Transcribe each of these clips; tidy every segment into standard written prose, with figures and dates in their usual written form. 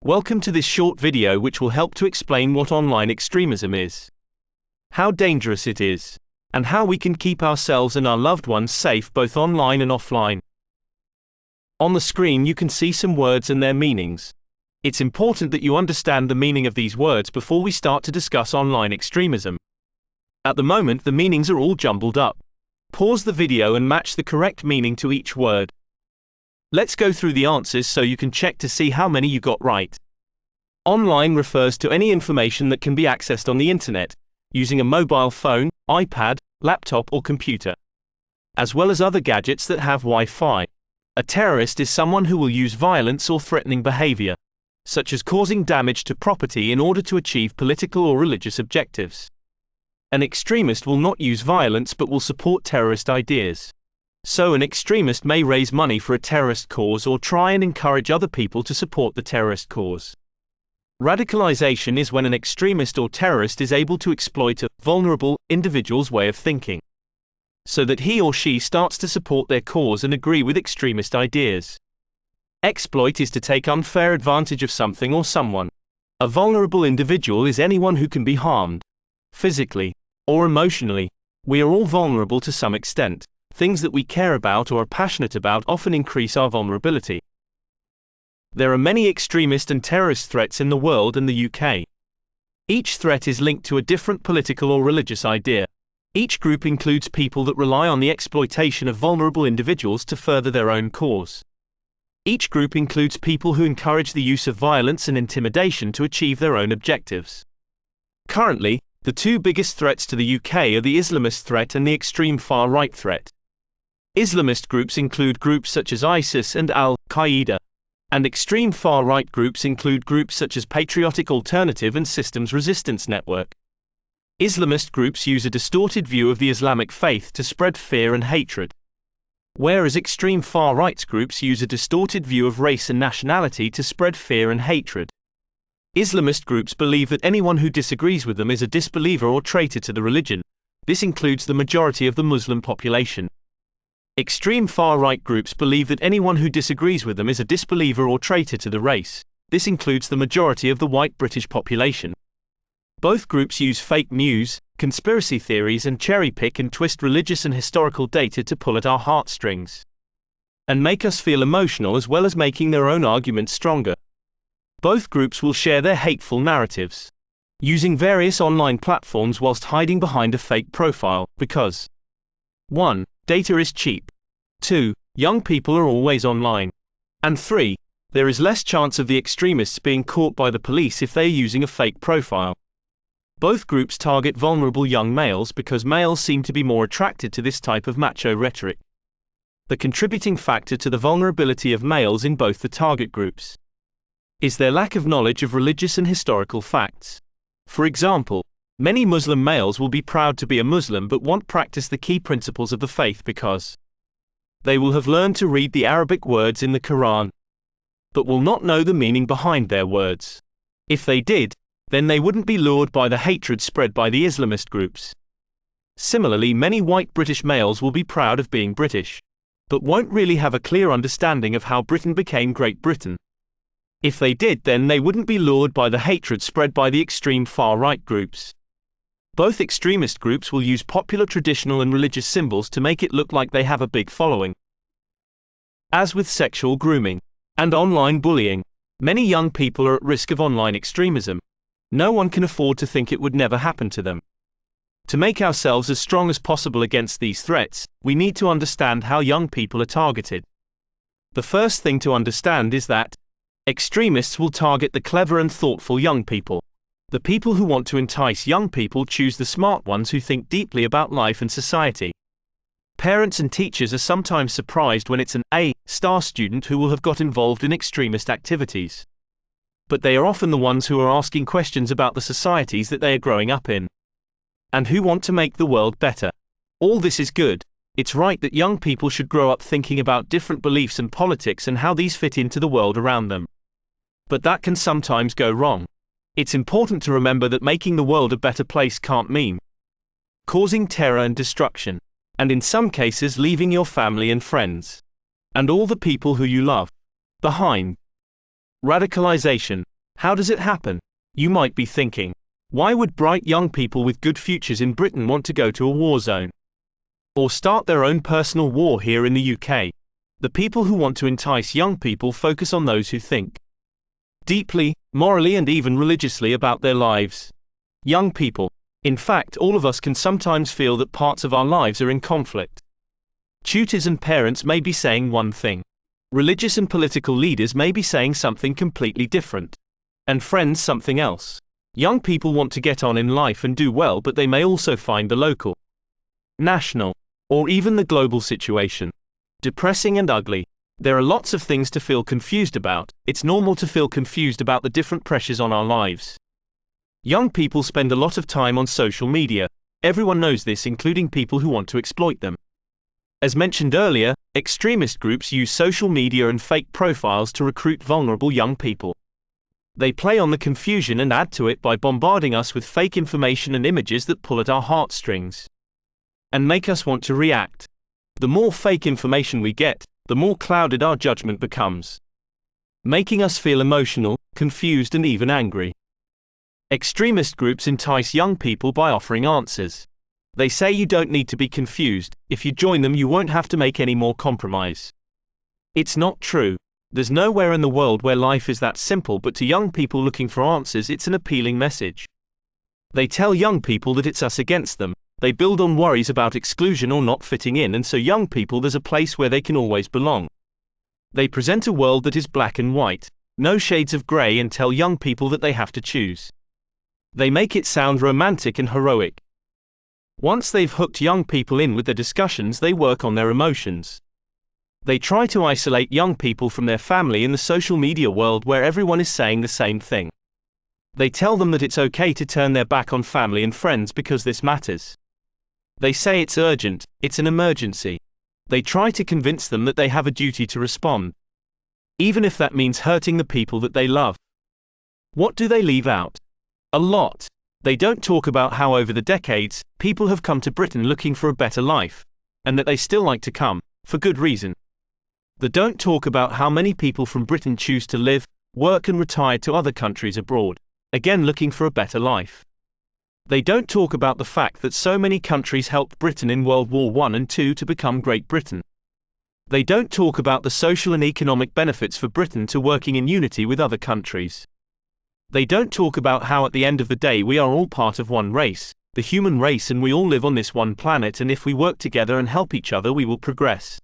Welcome to this short video which will help to explain what online extremism is, how dangerous it is, and how we can keep ourselves and our loved ones safe both online and offline. On the screen you can see some words and their meanings. It's important that you understand the meaning of these words before we start to discuss online extremism. At the moment the meanings are all jumbled up. Pause the video and match the correct meaning to each word. Let's go through the answers so you can check to see how many you got right. Online refers to any information that can be accessed on the internet, using a mobile phone, iPad, laptop or computer, as well as other gadgets that have Wi-Fi. A terrorist is someone who will use violence or threatening behavior, such as causing damage to property in order to achieve political or religious objectives. An extremist will not use violence but will support terrorist ideas. So an extremist may raise money for a terrorist cause or try and encourage other people to support the terrorist cause. Radicalization is when an extremist or terrorist is able to exploit a vulnerable individual's way of thinking, so that he or she starts to support their cause and agree with extremist ideas. Exploit is to take unfair advantage of something or someone. A vulnerable individual is anyone who can be harmed, physically or emotionally. We are all vulnerable to some extent. Things that we care about or are passionate about often increase our vulnerability. There are many extremist and terrorist threats in the world and the UK. Each threat is linked to a different political or religious idea. Each group includes people that rely on the exploitation of vulnerable individuals to further their own cause. Each group includes people who encourage the use of violence and intimidation to achieve their own objectives. Currently, the two biggest threats to the UK are the Islamist threat and the extreme far-right threat. Islamist groups include groups such as ISIS and Al-Qaeda, and extreme far-right groups include groups such as Patriotic Alternative and Systems Resistance Network. Islamist groups use a distorted view of the Islamic faith to spread fear and hatred, whereas extreme far-right groups use a distorted view of race and nationality to spread fear and hatred. Islamist groups believe that anyone who disagrees with them is a disbeliever or traitor to the religion. This includes the majority of the Muslim population. Extreme far-right groups believe that anyone who disagrees with them is a disbeliever or traitor to the race. This includes the majority of the white British population. Both groups use fake news, conspiracy theories and cherry-pick and twist religious and historical data to pull at our heartstrings and make us feel emotional, as well as making their own arguments stronger. Both groups will share their hateful narratives using various online platforms whilst hiding behind a fake profile, because 1. Data is cheap. 2. Young people are always online. And 3. There is less chance of the extremists being caught by the police if they are using a fake profile. Both groups target vulnerable young males because males seem to be more attracted to this type of macho rhetoric. The contributing factor to the vulnerability of males in both the target groups is their lack of knowledge of religious and historical facts. For example, many Muslim males will be proud to be a Muslim but won't practice the key principles of the faith because they will have learned to read the Arabic words in the Quran, but will not know the meaning behind their words. If they did, then they wouldn't be lured by the hatred spread by the Islamist groups. Similarly, many white British males will be proud of being British, but won't really have a clear understanding of how Britain became Great Britain. If they did, then they wouldn't be lured by the hatred spread by the extreme far-right groups. Both extremist groups will use popular traditional and religious symbols to make it look like they have a big following. As with sexual grooming and online bullying, many young people are at risk of online extremism. No one can afford to think it would never happen to them. To make ourselves as strong as possible against these threats, we need to understand how young people are targeted. The first thing to understand is that extremists will target the clever and thoughtful young people. The people who want to entice young people choose the smart ones who think deeply about life and society. Parents and teachers are sometimes surprised when it's an A-star student who will have got involved in extremist activities. But they are often the ones who are asking questions about the societies that they are growing up in, and who want to make the world better. All this is good. It's right that young people should grow up thinking about different beliefs and politics and how these fit into the world around them. But that can sometimes go wrong. It's important to remember that making the world a better place can't mean causing terror and destruction, and in some cases leaving your family and friends, and all the people who you love, behind. Radicalization How does it happen? You might be thinking, why would bright young people with good futures in Britain want to go to a war zone? Or start their own personal war here in the UK? The people who want to entice young people focus on those who think deeply, morally and even religiously about their lives. Young people. In fact, all of us can sometimes feel that parts of our lives are in conflict. Tutors and parents may be saying one thing. Religious and political leaders may be saying something completely different. And friends something else. Young people want to get on in life and do well, but they may also find the local, national, or even the global situation depressing and ugly. There are lots of things to feel confused about. It's normal to feel confused about the different pressures on our lives. Young people spend a lot of time on social media. Everyone knows this, including people who want to exploit them. As mentioned earlier, extremist groups use social media and fake profiles to recruit vulnerable young people. They play on the confusion and add to it by bombarding us with fake information and images that pull at our heartstrings and make us want to react. The more fake information we get, the more clouded our judgment becomes, making us feel emotional, confused and even angry. Extremist groups entice young people by offering answers. They say you don't need to be confused. If you join them, you won't have to make any more compromise. It's not true. There's nowhere in the world where life is that simple, but to young people looking for answers, it's an appealing message. They tell young people that it's us against them. They build on worries about exclusion or not fitting in, and so young people there's a place where they can always belong. They present a world that is black and white, no shades of grey, and tell young people that they have to choose. They make it sound romantic and heroic. Once they've hooked young people in with their discussions, they work on their emotions. They try to isolate young people from their family in the social media world where everyone is saying the same thing. They tell them that it's okay to turn their back on family and friends because this matters. They say it's urgent, it's an emergency. They try to convince them that they have a duty to respond, even if that means hurting the people that they love. What do they leave out? A lot. They don't talk about how over the decades, people have come to Britain looking for a better life, and that they still like to come, for good reason. They don't talk about how many people from Britain choose to live, work and retire to other countries abroad, again looking for a better life. They don't talk about the fact that so many countries helped Britain in World War I and II to become Great Britain. They don't talk about the social and economic benefits for Britain to working in unity with other countries. They don't talk about how at the end of the day we are all part of one race, the human race, and we all live on this one planet, and if we work together and help each other we will progress.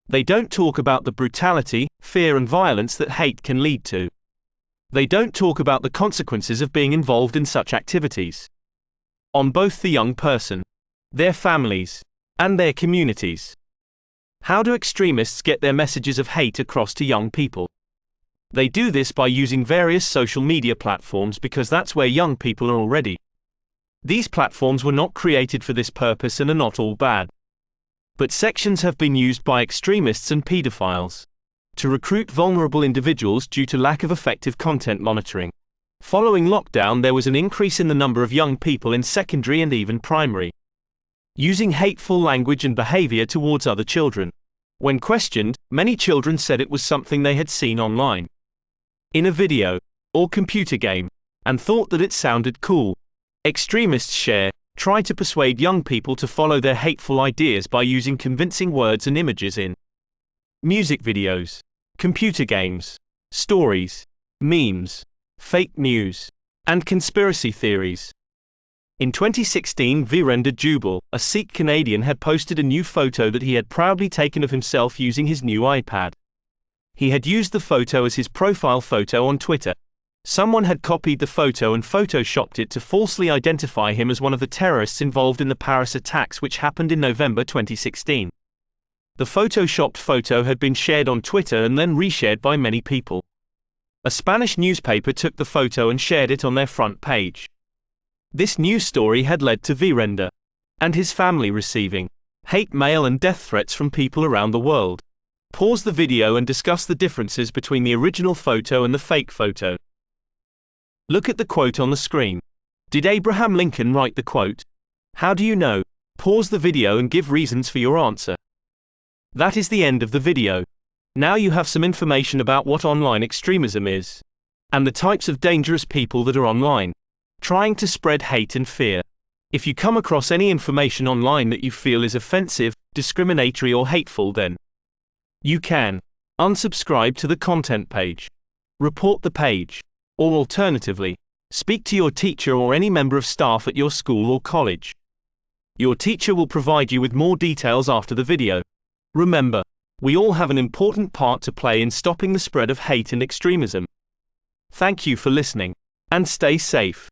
They don't talk about the brutality, fear and violence that hate can lead to. They don't talk about the consequences of being involved in such activities, on both the young person, their families, and their communities. How do extremists get their messages of hate across to young people? They do this by using various social media platforms because that's where young people are already. These platforms were not created for this purpose and are not all bad. But sections have been used by extremists and pedophiles to recruit vulnerable individuals due to lack of effective content monitoring. Following lockdown, there was an increase in the number of young people in secondary and even primary using hateful language and behavior towards other children. When questioned, many children said it was something they had seen online, in a video or computer game, and thought that it sounded cool. Extremists try to persuade young people to follow their hateful ideas by using convincing words and images in music videos, computer games, stories, memes, fake news, and conspiracy theories. In 2016, Virender Jubal, a Sikh Canadian, had posted a new photo that he had proudly taken of himself using his new iPad. He had used the photo as his profile photo on Twitter. Someone had copied the photo and photoshopped it to falsely identify him as one of the terrorists involved in the Paris attacks, which happened in November 2016. The photoshopped photo had been shared on Twitter and then reshared by many people. A Spanish newspaper took the photo and shared it on their front page. This news story had led to Virender and his family receiving hate mail and death threats from people around the world. Pause the video and discuss the differences between the original photo and the fake photo. Look at the quote on the screen. Did Abraham Lincoln write the quote? How do you know? Pause the video and give reasons for your answer. That is the end of the video. Now you have some information about what online extremism is. and the types of dangerous people that are online, trying to spread hate and fear. If you come across any information online that you feel is offensive, discriminatory or hateful, then you can unsubscribe to the content page, report the page, or alternatively, speak to your teacher or any member of staff at your school or college. Your teacher will provide you with more details after the video. Remember, we all have an important part to play in stopping the spread of hate and extremism. Thank you for listening, and stay safe.